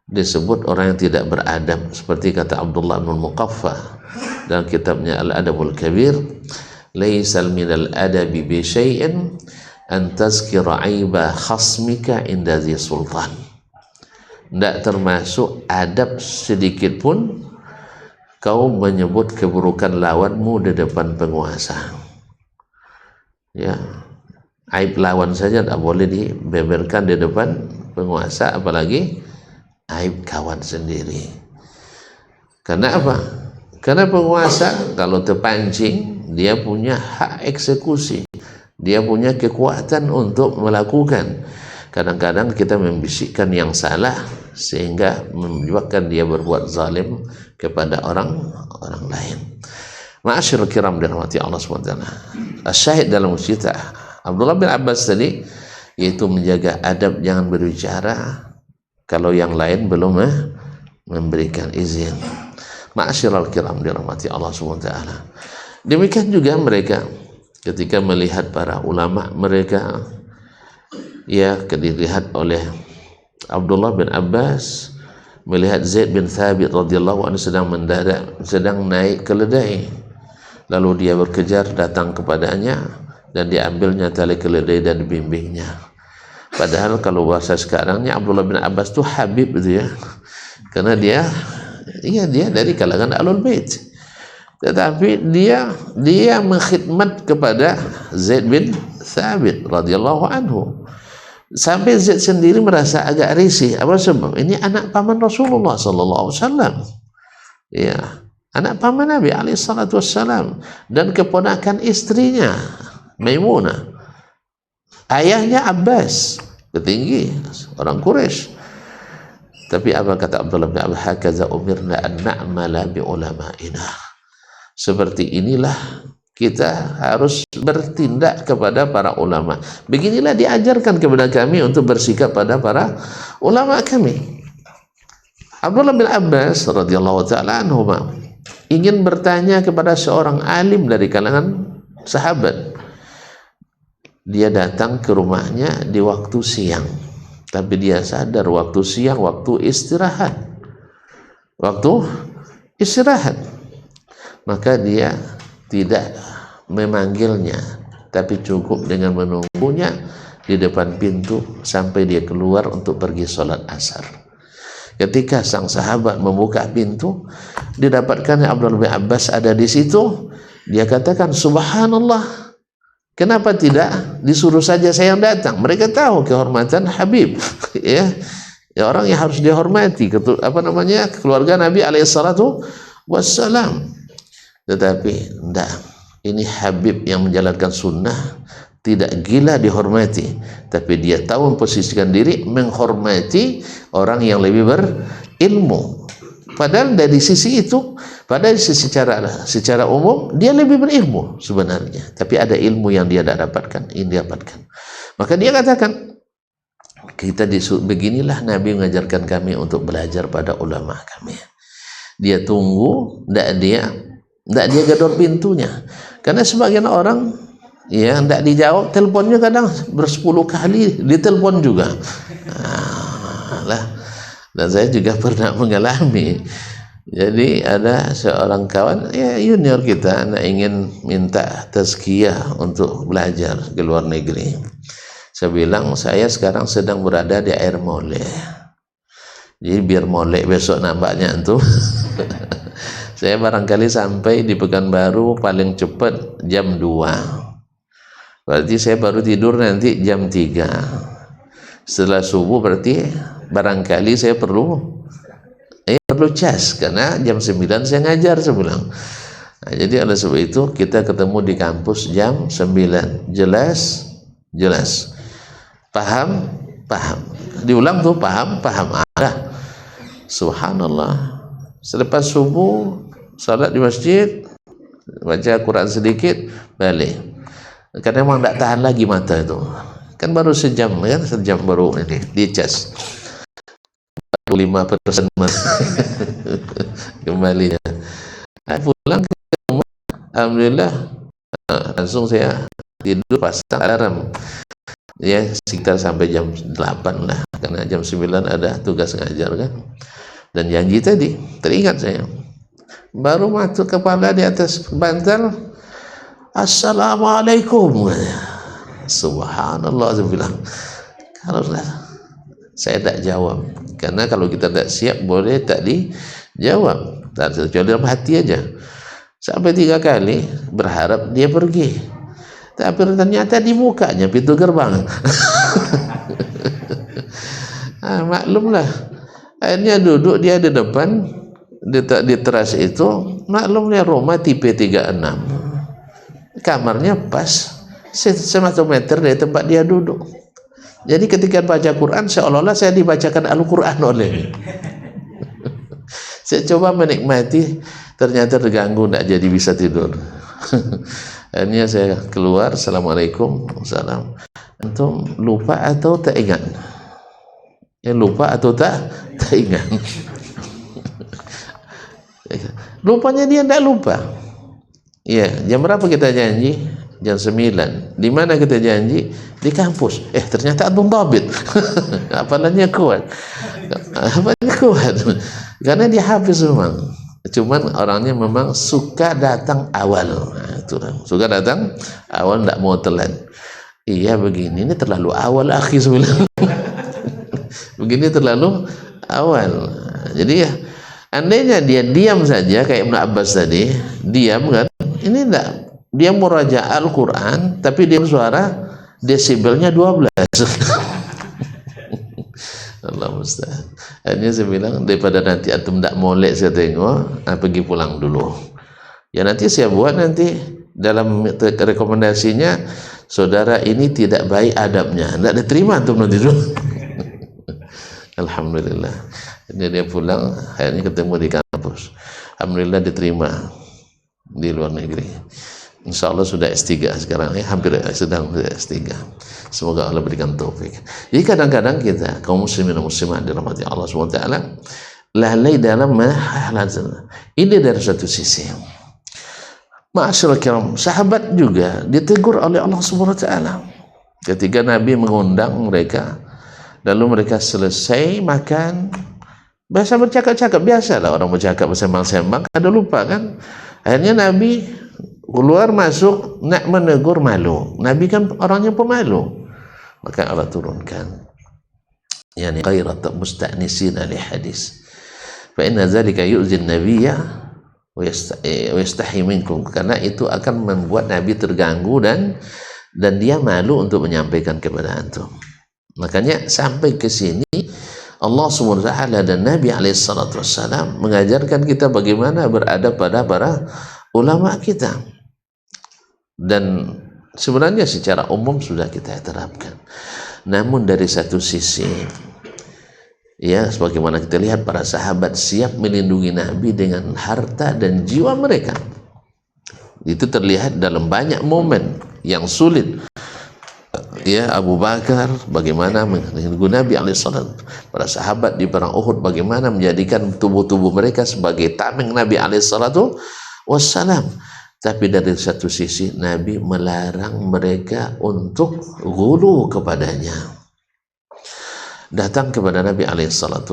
A: disebut orang yang tidak beradab, seperti kata Abdullah bin Muqaffa dalam kitabnya Al-Adabul Kabir, laisal minal adabi bi syai'in an tazkira aiba khasmika inda zi sultan. Tidak termasuk adab sedikit pun kau menyebut keburukan lawanmu di depan penguasa. Ya, aib lawan saja tidak boleh dibeberkan di depan penguasa, apalagi aib kawan sendiri. Karena apa? Karena penguasa kalau terpancing, dia punya hak eksekusi, dia punya kekuatan untuk melakukan. Kadang-kadang kita membisikkan yang salah sehingga menyebabkan dia berbuat zalim kepada orang lain. Ma'asyiral kiram dirahmati Allah SWT. Asyahid dalam cerita Abdullah bin Abbas tadi, yaitu menjaga adab, jangan berbicara kalau yang lain belum memberikan izin. Ma'asyiral kiram dirahmati Allah SWT. Demikian juga mereka ketika melihat para ulama mereka, ya, dilihat oleh Abdullah bin Abbas melihat Zaid bin Thabit radhiyallahu anhu sedang naik keledai, lalu dia berkejar datang kepadanya dan diambilnya tali keledai dan dibimbingnya. Padahal kalau bahasa sekarangnya Abdullah bin Abbas itu Habib itu ya, karena dia dari kalangan Ahlul Bait, tetapi dia mengkhidmat kepada Zaid bin Thabit radhiyallahu anhu. Sampai Zaid sendiri merasa agak risih. Apa sebab? Ini anak paman Rasulullah sallallahu alaihi wasallam. Ya, anak paman Nabi alaihi salatu wassalam dan keponakan istrinya Maimunah. Ayahnya Abbas, petinggi orang Quraisy. Tapi apa kata Abdullah bin Abbas? Hakaza umirna an na'mala bi ulama'ina. Seperti inilah kita harus bertindak kepada para ulama. Beginilah diajarkan kepada kami untuk bersikap pada para ulama kami. Abdullah bin Abbas radhiyallahu ta'ala anhuma ingin bertanya kepada seorang alim dari kalangan sahabat. Dia datang ke rumahnya di waktu siang, tapi dia sadar waktu siang waktu istirahat. Maka dia tidak memanggilnya, tapi cukup dengan menunggunya di depan pintu sampai dia keluar untuk pergi sholat asar. Ketika sang sahabat membuka pintu, didapatkan Abdullah bin Abbas ada di situ. Dia katakan, subhanallah, kenapa tidak disuruh saja saya yang datang? Mereka tahu kehormatan Habib, ya orang yang harus dihormati, keluarga Nabi alaihissalatu wassalam. Tetapi tidak, ini Habib yang menjalankan sunnah, tidak gila dihormati, tapi dia tahu memposisikan diri menghormati orang yang lebih berilmu. Padahal dari sisi itu, padahal secara umum dia lebih berilmu sebenarnya, tapi ada ilmu yang dia tidak dapatkan, ini dapatkan. Maka dia katakan, beginilah Nabi mengajarkan kami untuk belajar pada ulama kami. Dia tunggu, tidak dia gedor pintunya, karena sebagian orang ya tidak dijawab teleponnya, kadang bersepuluh kali ditelepon juga. Dan saya juga pernah mengalami. Jadi ada seorang kawan ya junior kita, ingin minta tazkiyah untuk belajar ke luar negeri. Saya bilang saya sekarang sedang berada di air molek, jadi biar molek besok nampaknya itu. Saya barangkali sampai di Pekanbaru paling cepat jam 2. Berarti saya baru tidur nanti jam 3. Setelah subuh berarti barangkali saya perlu cas, karena jam 9 saya ngajar, saya bilang. Nah, jadi oleh sebab itu kita ketemu di kampus jam 9. Jelas. paham, paham. Diulang tuh, paham, paham. Ada. Subhanallah. Selepas subuh, salat di masjid, baca Quran sedikit, balik. Karena memang tak tahan lagi mata itu. Kan baru sejam kan, sejam baru ini dicas. 5% kembalinya. Pulang ke rumah, alhamdulillah, langsung saya tidur pasang alarm. Ya, sekitar sampai jam 8 lah. Karena jam 9 ada tugas ngajar kan. Dan janji tadi, teringat saya. Baru masuk kepala di atas bantal, Assalamualaikum. Subhanallah, saya bilang. Kalau saya tak jawab, karena kalau kita tak siap boleh tak dijawab, tak kecuali dalam hati aja. Sampai 3 kali berharap dia pergi, tapi ternyata di mukanya pintu gerbang. Maklumlah, akhirnya duduk dia di depan di teras itu. Maklumnya rumah tipe 36, kamarnya pas 1 meter dari tempat dia duduk. Jadi ketika baca Quran seolah-olah saya dibacakan Al-Quran oleh. Saya coba menikmati, ternyata terganggu, tidak jadi bisa tidur. Akhirnya saya keluar, Assalamualaikum, salam. Antum lupa atau tak ingat? Ya, lupa atau tak ingat? Lupanya dia tidak lupa. Ya, jam berapa kita janji? Jam 9. Di mana kita janji? Di kampus. Ternyata antum tabit. Apalanya kuat. Apalanya kuat. Karena dia hafiz memang. Cuman orangnya memang suka datang awal. Suka datang awal, tidak mau telat. Iya begini, ini terlalu awal akhi sebenarnya. Begini terlalu awal. Jadi ya, andainya dia diam saja kayak Ibnu Abbas tadi, diam kan, ini enggak, dia muraja Al-Quran tapi dia suara desibelnya 12. Allah musta'an. Akhirnya saya bilang, daripada nanti antum tidak molek saya tengok, pergi pulang dulu. Ya nanti saya buat nanti dalam rekomendasinya, saudara ini tidak baik adabnya, tidak diterima antum nanti dulu. Alhamdulillah. Jadi dia pulang, akhirnya ketemu di kampus. Alhamdulillah diterima di luar negeri. Insya Allah sudah S3 sekarang, hampir sedang S3. Semoga Allah berikan taufik. Jadi kadang-kadang kita kaum muslimin dan muslimat dirahmati Allah SWT lalai dalam mahalan. Ini dari satu sisi. Ma'asyiral kiram, sahabat juga ditegur oleh Allah SWT ketika Nabi mengundang mereka, lalu mereka selesai makan, biasa bercakap-cakap, biasalah orang bercakap bersembang-sembang, ada lupa kan. Akhirnya Nabi keluar masuk nak menegur, malu. Nabi kan orangnya pemalu, maka Allah turunkan yani ghairat musta'nisina li hadis fa inna dzalika yu'zi an-nabiyya wa yastahi minkum, karena itu akan membuat Nabi terganggu dan dia malu untuk menyampaikan kepada antum. Makanya sampai ke sini Allah SWT dan Nabi SAW mengajarkan kita bagaimana berada pada para ulama kita. Dan sebenarnya secara umum sudah kita terapkan. Namun dari satu sisi, ya sebagaimana kita lihat para sahabat siap melindungi Nabi dengan harta dan jiwa mereka. Itu terlihat dalam banyak momen yang sulit. Ya, Abu Bakar bagaimana melindungi Nabi alaihissalam, para sahabat di perang Uhud bagaimana menjadikan tubuh-tubuh mereka sebagai tameng Nabi alaihissalam. Tapi dari satu sisi Nabi melarang mereka untuk ghulu kepadanya. Datang kepada Nabi alaihissalam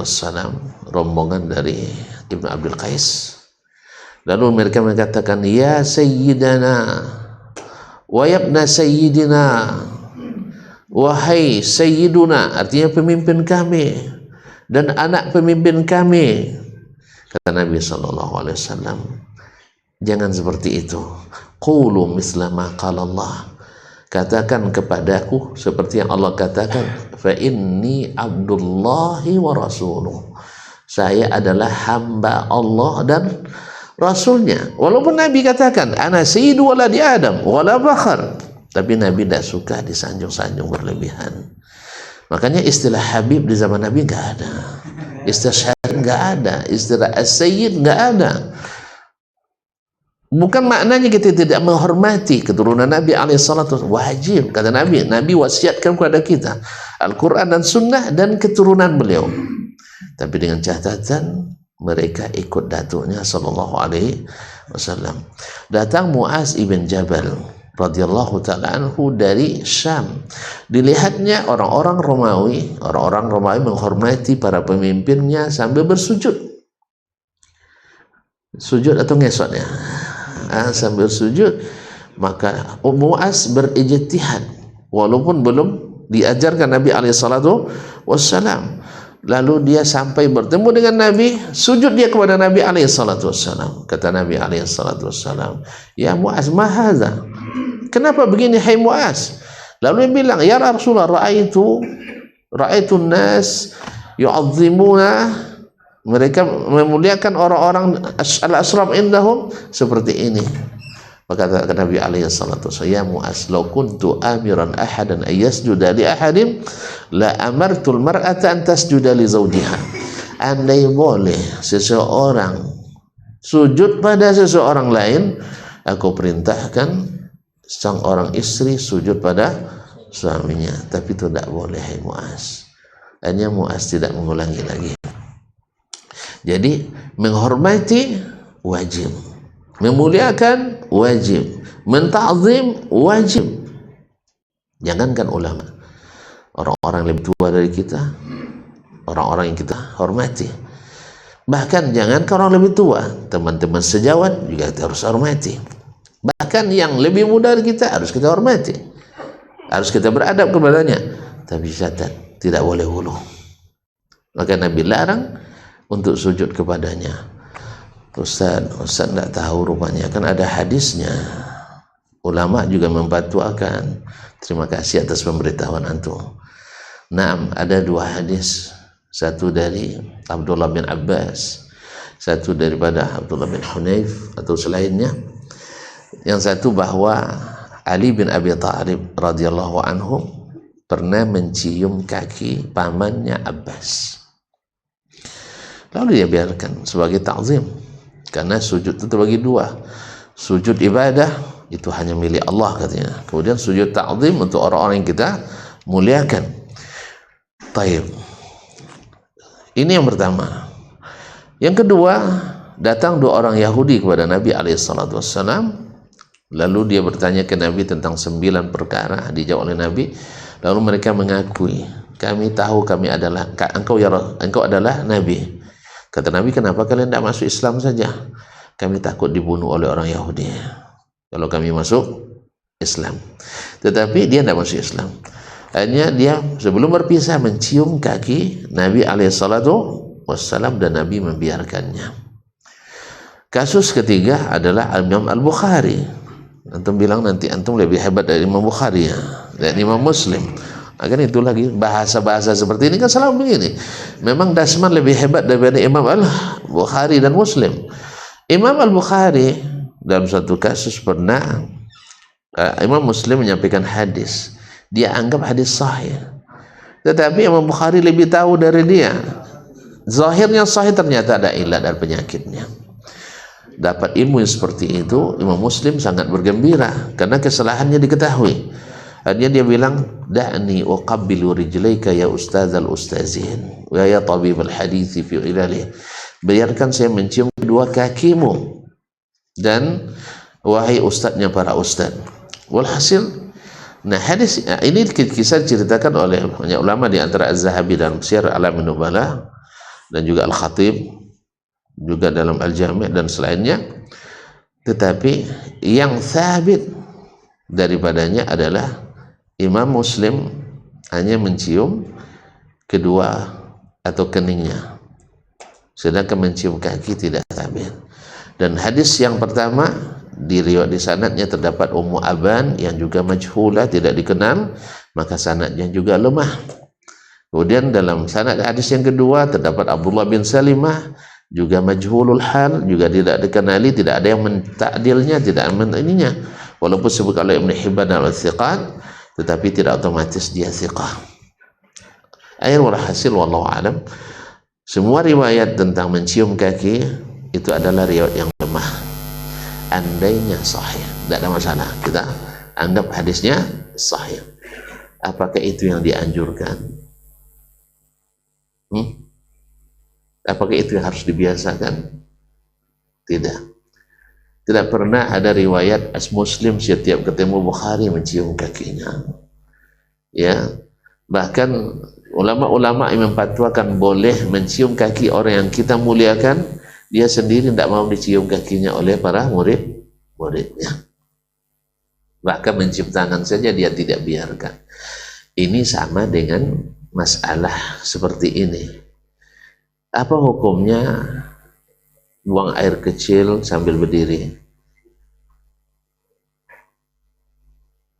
A: rombongan dari Ibnu Abdul Qais, lalu mereka mengatakan, ya sayyidana wa yabna sayyidina, wahai sayyiduna, artinya pemimpin kami dan anak pemimpin kami. Kata Nabi SAW, jangan seperti itu. Qulu misla ma qala Allah, katakan kepadaku seperti yang Allah katakan, fa inni abdullahi wa rasuluh, saya adalah hamba Allah dan Rasulnya. Walaupun Nabi katakan ana sayyidu waladi Adam wala fakhar, tapi Nabi tidak suka disanjung-sanjung berlebihan. Makanya istilah Habib di zaman Nabi nggak ada, istilah syahid nggak ada, istilah as-sayyid nggak ada. Bukan maknanya kita tidak menghormati keturunan Nabi alaihissalatu, wajib, kata Nabi. Nabi wasiatkan kepada kita Al-Quran dan Sunnah dan keturunan beliau. Tapi dengan catatan mereka ikut datuknya sallallahu alaihi wasallam. Datang Muaz ibn Jabal radhiyallahu ta'ala anhu dari Syam. Dilihatnya orang-orang Romawi menghormati para pemimpinnya sambil bersujud. Sujud atau ngesotnya? Sambil sujud, maka Muaz berijtihad walaupun belum diajarkan Nabi alaihissalatu wassalam. Lalu dia sampai bertemu dengan Nabi, sujud dia kepada Nabi alaihissalatu wassalam. Kata Nabi alaihissalatu wassalam, ya Muaz, ma hadza? Kenapa begini hai Muaz? Lalu dia bilang, ya Rasulullah, ra'aitu nas yu'azzimuna, mereka memuliakan orang-orang al-asraf indahum seperti ini. Maka kata Nabi alaihi salatu wasallam, ya Muaz, law kuntu amiran ahadan ay yasjuda li ahadin la amartul mar'ata an tasjuda li zawjiha. Andai boleh seseorang sujud pada seseorang lain, aku perintahkan sang orang istri sujud pada suaminya. Tapi itu tidak boleh hai Muaz. Hanya Muaz tidak mengulangi lagi. Jadi menghormati wajib, memuliakan wajib, menta'zim wajib. Jangankan ulama, orang-orang lebih tua dari kita, orang-orang yang kita hormati. Bahkan jangankan orang lebih tua, teman-teman sejawat juga kita harus hormati. Bahkan yang lebih muda dari kita harus kita hormati, harus kita beradab kepadanya. Tapi catat, tidak boleh hulu. Maka Nabi larang untuk sujud kepadanya. Ustaz tidak tahu rupanya, kan ada hadisnya. Ulama juga memfatwakan. Terima kasih atas pemberitahuan antum. Nah, ada dua hadis, satu dari Abdullah bin Abbas, satu daripada Abdullah bin Hunayf atau selainnya. Yang satu bahwa Ali bin Abi Thalib radhiyallahu anhu pernah mencium kaki pamannya Abbas. Lalu dia biarkan sebagai ta'zim, karena sujud itu terbagi dua. Sujud ibadah itu hanya milik Allah katanya. Kemudian sujud ta'zim untuk orang-orang yang kita muliakan. Taib. Ini yang pertama. Yang kedua, datang dua orang Yahudi kepada Nabi alaihissalam. Lalu dia bertanya ke Nabi tentang 9 perkara, dijawab oleh Nabi. Lalu mereka mengakui, kami tahu kami adalah engkau adalah Nabi. Kata Nabi, kenapa kalian tidak masuk Islam saja? Kami takut dibunuh oleh orang Yahudi kalau kami masuk Islam. Tetapi dia tidak masuk Islam. Akhirnya dia sebelum berpisah mencium kaki Nabi alaihissalatu wassalam dan Nabi membiarkannya. Kasus ketiga adalah Imam Al-Bukhari. Antum bilang nanti antum lebih hebat dari Imam Bukhari ya, dan Imam Muslim. Agar itu lagi bahasa-bahasa seperti ini kan selalu begini. Memang Dasman lebih hebat daripada Imam Al-Bukhari dan Muslim. Imam Al-Bukhari dalam satu kasus pernah Imam Muslim menyampaikan hadis, dia anggap hadis sahih. Tetapi Imam Bukhari lebih tahu dari dia. Zahirnya sahih, ternyata ada ilat dan penyakitnya. Dapat ilmu yang seperti itu, Imam Muslim sangat bergembira karena kesalahannya diketahui. Akhirnya dia bilang, da'ni uqabbilu rijlaika ya ustadzal ustazin wa ya tabibal hadithi fi ilalih. Biarkan saya mencium kedua kakimu dan wahai ustadznya para ustadz. Walhasil, nah hadis ini kisah diceritakan oleh banyak ulama, di antara Az-Zahabi dalam Syiar A'lamin Nubala dan juga Al-Khatib juga dalam Al-Jami' dan selainnya. Tetapi yang sabit daripadanya adalah Imam Muslim hanya mencium kedua atau keningnya, sedangkan mencium kaki tidak sabit. Dan hadis yang pertama di riwayat di sanadnya terdapat Ummu Aban yang juga majhulah, tidak dikenal, maka sanadnya juga lemah. Kemudian dalam sanad hadis yang kedua terdapat Abdullah bin Salimah, juga majhulul hal, juga tidak dikenali, tidak ada yang mentakdilnya, tidak ininya. Walaupun sebut oleh Ibn Hibban al-Thiqat, tetapi tidak otomatis dia thiqah. Akhir walhasil wallahu alam, semua riwayat tentang mencium kaki itu adalah riwayat yang lemah. Andainya sahih, tidak ada masalah, kita anggap hadisnya sahih. Apakah itu yang dianjurkan? Apakah itu yang harus dibiasakan? Tidak. Tidak pernah ada riwayat Muslim setiap ketemu Bukhari mencium kakinya. Ya, bahkan ulama-ulama yang memfatwakan boleh mencium kaki orang yang kita muliakan, dia sendiri tidak mau dicium kakinya oleh para muridnya. Bahkan mencium tangan saja dia tidak biarkan. Ini sama dengan masalah seperti ini. Apa hukumnya buang air kecil sambil berdiri?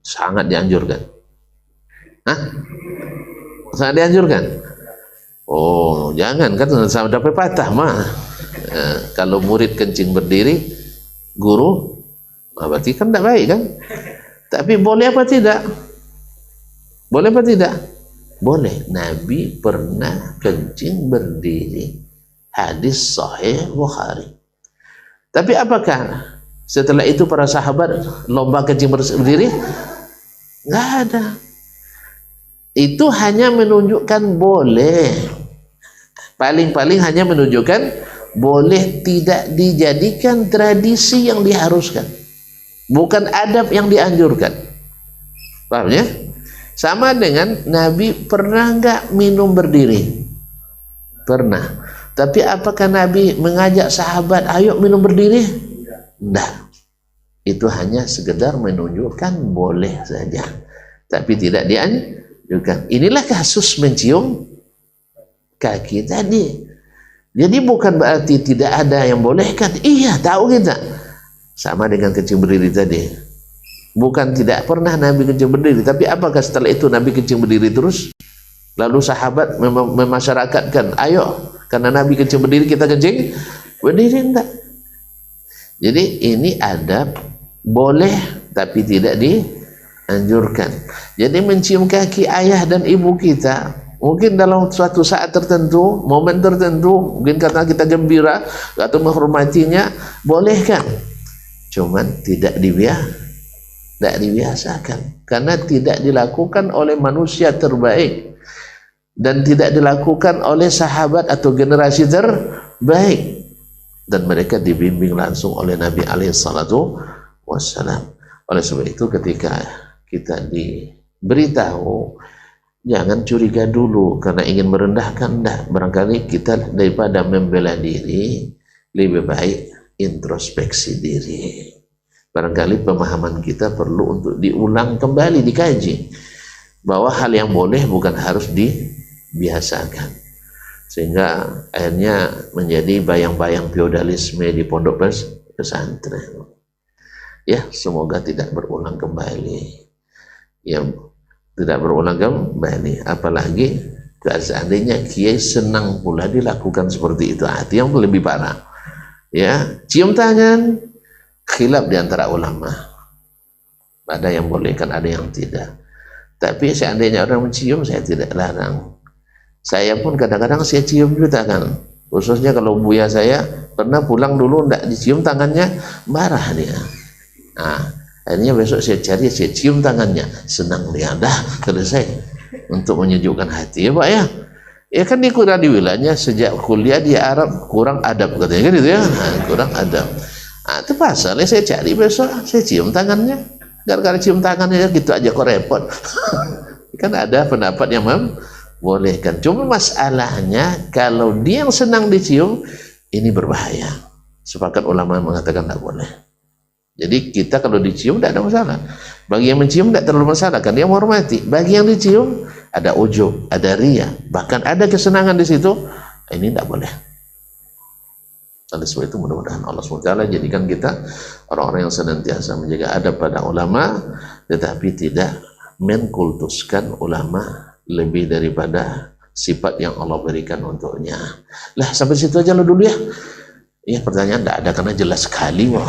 A: Sangat dianjurkan. Sangat dianjurkan. Oh, jangan, kan sampai patah mah. Kalau murid kencing berdiri, guru, berarti kan tidak baik kan? Tapi boleh apa tidak? Boleh apa tidak? Boleh. Nabi pernah kencing berdiri. Hadis sahih Bukhari. Tapi apakah setelah itu para sahabat lomba kencing berdiri? Nggak ada. Itu hanya menunjukkan boleh. Paling-paling hanya menunjukkan boleh, tidak dijadikan tradisi yang diharuskan. Bukan adab yang dianjurkan. Paham ya? Sama dengan Nabi pernah nggak minum berdiri? Pernah. Tapi apakah Nabi mengajak sahabat ayo minum berdiri? Tidak. Itu hanya sekedar menunjukkan boleh saja, tapi tidak dianjurkan. Inilah kasus mencium kaki tadi. Jadi bukan berarti tidak ada yang bolehkan. Iya, tahu kita. Sama dengan kencing berdiri tadi. Bukan tidak pernah Nabi kencing berdiri, tapi apakah setelah itu Nabi kencing berdiri terus? Lalu sahabat memasyarakatkan, ayo, karena Nabi kencing berdiri kita kencing berdiri, enggak. Jadi ini adab boleh tapi tidak dianjurkan. Jadi mencium kaki ayah dan ibu kita mungkin dalam suatu saat tertentu, momen tertentu, mungkin karena kita gembira atau menghormatinya, bolehkan. Cuman tidak dibiasakan, karena tidak dilakukan oleh manusia terbaik dan tidak dilakukan oleh sahabat atau generasi terbaik, dan mereka dibimbing langsung oleh Nabi alaihissalatu wassalam. Oleh sebab itu ketika kita diberitahu jangan curiga dulu karena ingin merendahkan, barangkali kita daripada membela diri lebih baik introspeksi diri. Barangkali pemahaman kita perlu untuk diulang kembali, dikaji bahwa hal yang boleh bukan harus dibiasakan, sehingga akhirnya menjadi bayang-bayang feodalisme di pondok pesantren. Ya, semoga tidak berulang kembali. Ya, tidak berulang kembali. Apalagi seandainya kiai senang pula dilakukan seperti itu, hati yang lebih parah. Ya, cium tangan, khilaf di antara ulama. Ada yang bolehkan, ada yang tidak. Tapi seandainya orang mencium, saya tidak larang. Saya pun kadang-kadang saya cium juga kan. Khususnya kalau buya saya pernah pulang dulu tidak dicium tangannya, marah dia. Nah, akhirnya besok saya cari, saya cium tangannya, senang dia, dah selesai. Untuk menyejukkan hati, ya Pak ya. Ya kan dia kurang dibilangnya sejak kuliah di Arab kurang adab katanya kan itu ya, kurang adab. Nah, itu pasalnya saya cari besok, saya cium tangannya. Gara-gara cium tangannya gitu aja kok repot. Kan ada pendapat yang membolehkan. Cuma masalahnya kalau dia yang senang dicium, ini berbahaya. Sepakat ulama mengatakan tidak boleh. Jadi kita kalau dicium tidak ada masalah. Bagi yang mencium tidak terlalu masalah, kan dia menghormati. Bagi yang dicium ada ujub, ada riya, bahkan ada kesenangan di situ, ini tidak boleh. Oleh sebab itu mudah-mudahan Allah SWT jadikan kita orang-orang yang senantiasa menjaga adab pada ulama, tetapi tidak mengkultuskan ulama lebih daripada sifat yang Allah berikan untuknya. Lah sampai situ aja lo dulu ya. Iya, pertanyaan tidak ada karena jelas sekali. Wah.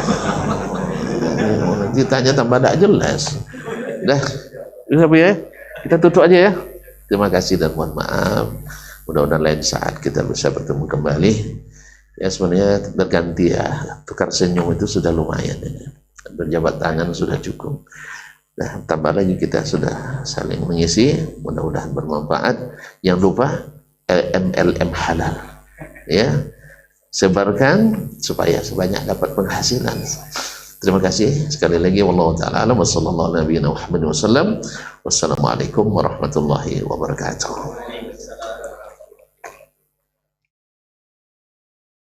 A: Nanti tanya tambah tidak jelas. Dah, ya, kita tutup aja ya. Terima kasih dan mohon maaf. Mudah-mudahan lain saat kita bisa bertemu kembali. Ya sebenarnya berganti ya, tukar senyum itu sudah lumayan ya. Berjabat tangan sudah cukup. Nah, tambah lagi kita sudah saling mengisi, mudah-mudahan bermanfaat. Jangan lupa MLM halal ya, sebarkan supaya sebanyak dapat penghasilan. Terima kasih sekali lagi. Wallahu ta'ala alam wa sallallahu ala nabiyina Muhammadin wasallam. Wassalamualaikum warahmatullahi wabarakatuh.